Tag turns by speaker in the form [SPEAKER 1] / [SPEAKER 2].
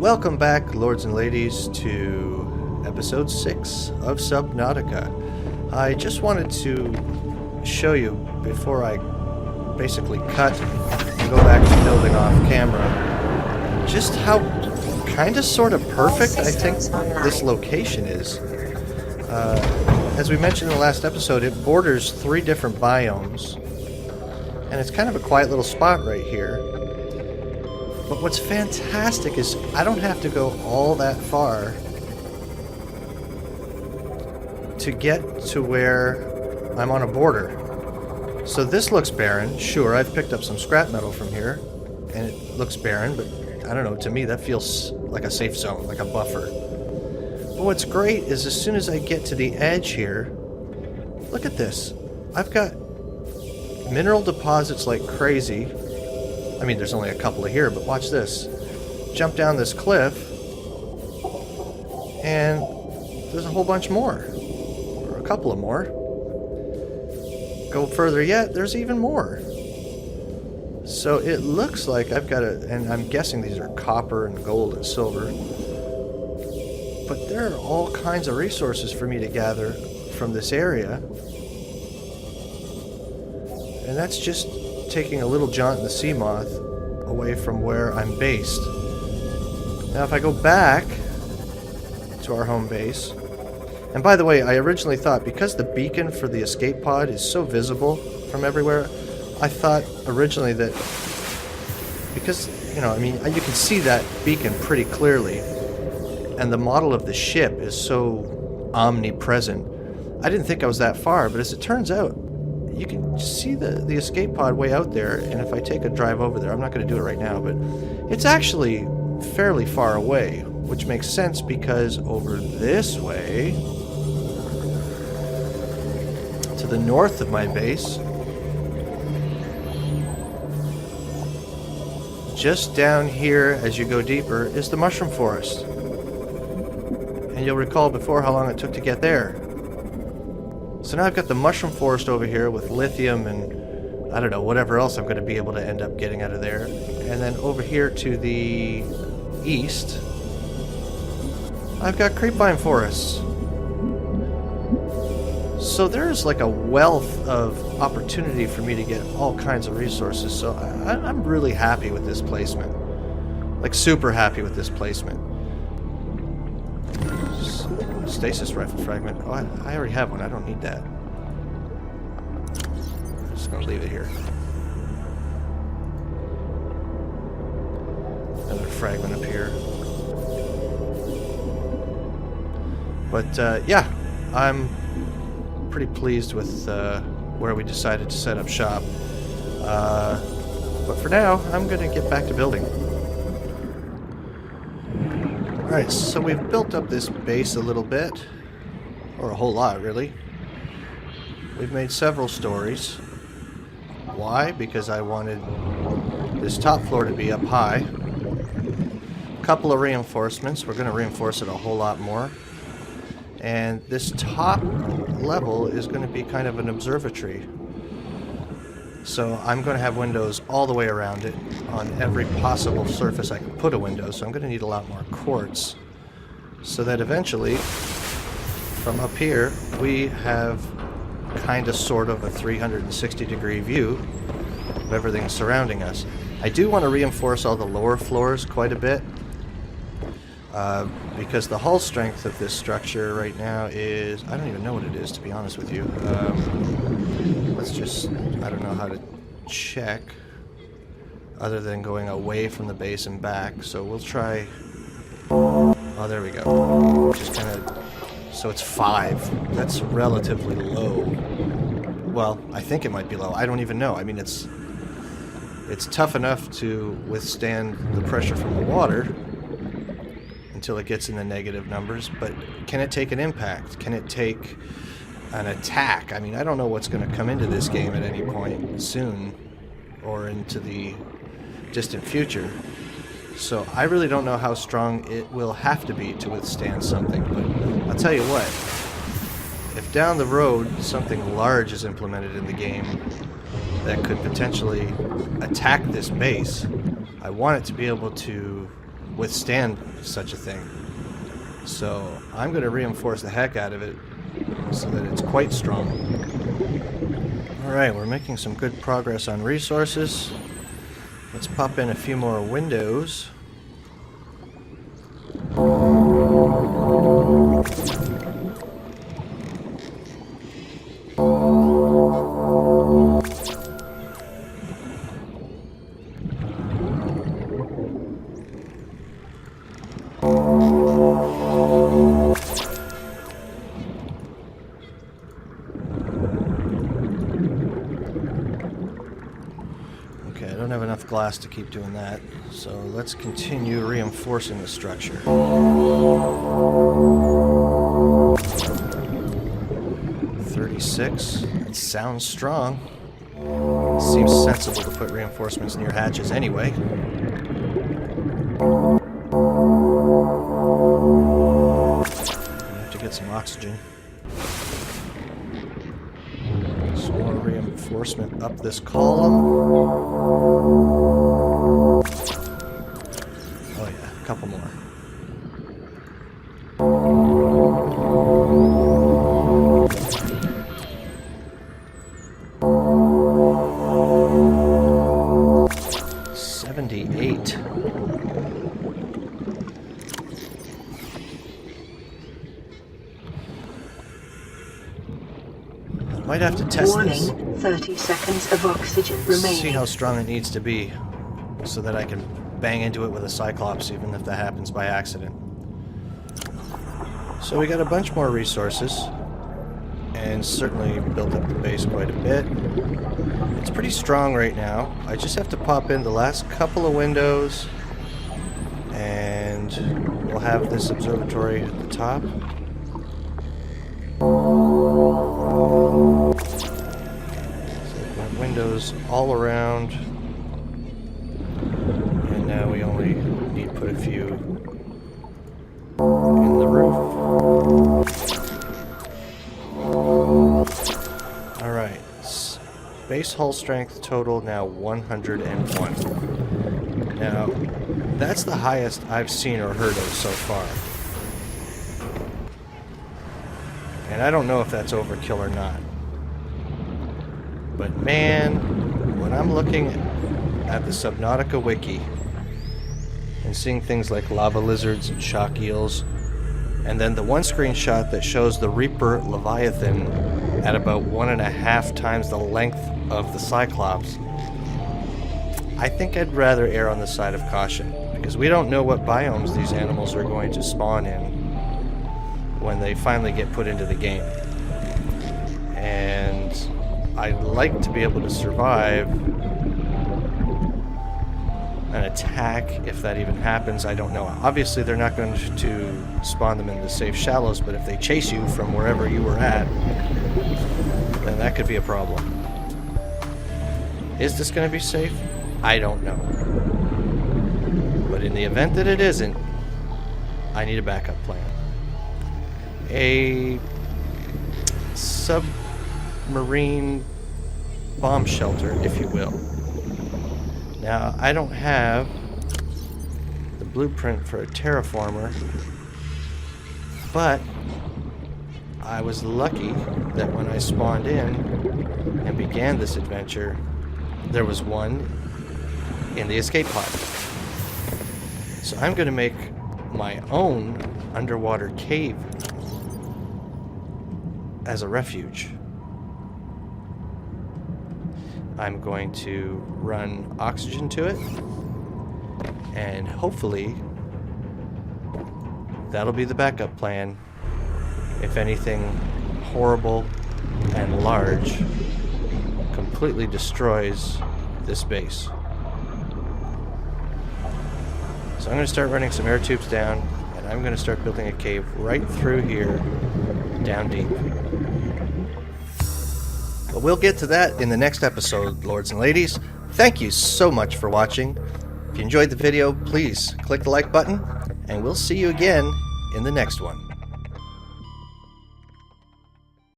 [SPEAKER 1] Welcome back, lords and ladies, to episode 6 of Subnautica. I just wanted to show you, before I basically cut and go back to building off camera, just how kind of sort of perfect I think this location is. As we mentioned in the last episode, it borders 3 different biomes, and it's kind of a quiet little spot right here. But what's fantastic is I don't have to go all that far to get to where I'm on a border. So this looks barren. Sure, I've picked up some scrap metal from here, and it looks barren, but I don't know, to me that feels like a safe zone, like a buffer. But what's great is as soon as I get to the edge here, look at this. I've got mineral deposits like crazy. I mean, there's only a couple of here, but watch this. Jump down this cliff, and there's a whole bunch more. Or a couple of more. Go further yet, there's even more. So it looks like I've got and I'm guessing these are copper and gold and silver. But there are all kinds of resources for me to gather from this area. And that's just taking a little jaunt in the sea moth away from where I'm based. Now if I go back to our home base, and by the way, I originally thought because the beacon for the escape pod is so visible from everywhere, I thought originally that because, you know, I mean, you can see that beacon pretty clearly, and the model of the ship is so omnipresent, I didn't think I was that far, but as it turns out, you can see the escape pod way out there, and if I take a drive over there, I'm not going to do it right now, but it's actually fairly far away, which makes sense because over this way, to the north of my base, just down here as you go deeper, is the mushroom forest. And you'll recall before how long it took to get there. So now I've got the mushroom forest over here with lithium and, I don't know, whatever else I'm going to be able to end up getting out of there. And then over here to the east, I've got creepvine forests. So there's like a wealth of opportunity for me to get all kinds of resources. So I'm really happy with this placement. Like super happy with this placement. Stasis rifle fragment. Oh, I already have one. I don't need that. I'm just going to leave it here. Another fragment up here. But, yeah. I'm pretty pleased with where we decided to set up shop. But for now, I'm going to get back to building. Alright, so we've built up this base a little bit, or a whole lot really. We've made several stories. Why? Because I wanted this top floor to be up high. A couple of reinforcements. We're going to reinforce it a whole lot more. And this top level is going to be kind of an observatory. So I'm going to have windows all the way around it on every possible surface I can put a window, so I'm going to need a lot more quartz so that eventually from up here we have kind of sort of a 360-degree view of everything surrounding us. I do want to reinforce all the lower floors quite a bit because the hull strength of this structure right now is, I don't even know what it is, to be honest with you. Let's just, I don't know how to check other than going away from the base and back, so we'll try, oh there we go, just kind of, so it's 5, that's relatively low. Well, I think it might be low, I don't even know. I mean, it's tough enough to withstand the pressure from the water until it gets in the negative numbers, but can it take an impact? Can it take an attack? I mean, I don't know what's going to come into this game at any point soon or into the distant future. So I really don't know how strong it will have to be to withstand something, but I'll tell you what, if down the road something large is implemented in the game that could potentially attack this base, I want it to be able to withstand such a thing. So I'm going to reinforce the heck out of it so that it's quite strong. Alright, we're making some good progress on resources. Let's pop in a few more windows. Okay, I don't have enough glass to keep doing that, so let's continue reinforcing the structure. 36. It sounds strong. Seems sensible to put reinforcements near hatches anyway. I have to get some oxygen. Some more reinforcement up this column. Oh yeah, a couple more. Might have to test this.
[SPEAKER 2] 30 seconds of oxygen remaining.
[SPEAKER 1] See how strong it needs to be so that I can bang into it with a Cyclops even if that happens by accident. So we got a bunch more resources and certainly built up the base quite a bit. It's pretty strong right now. I just have to pop in the last couple of windows and we'll have this observatory at the top. Windows all around, and now we only need to put a few in the roof. Alright, base hull strength total now 101. Now, that's the highest I've seen or heard of so far. And I don't know if that's overkill or not. But man, when I'm looking at the Subnautica wiki and seeing things like lava lizards and shock eels, and then the one screenshot that shows the Reaper Leviathan at about 1.5 times the length of the Cyclops, I think I'd rather err on the side of caution, because we don't know what biomes these animals are going to spawn in when they finally get put into the game. And I'd like to be able to survive an attack, if that even happens. I don't know. Obviously, they're not going to spawn them in the safe shallows, but if they chase you from wherever you were at, then that could be a problem. Is this going to be safe? I don't know. But in the event that it isn't, I need a backup plan. A submarine bomb shelter, if you will. Now, I don't have the blueprint for a terraformer, but I was lucky that when I spawned in and began this adventure, there was one in the escape pod. So I'm going to make my own underwater cave as a refuge. I'm going to run oxygen to it, and hopefully that'll be the backup plan if anything horrible and large completely destroys this base. So I'm going to start running some air tubes down, and I'm going to start building a cave right through here, down deep. But we'll get to that in the next episode, lords and ladies. Thank you so much for watching. If you enjoyed the video, please click the like button, and we'll see you again in the next one.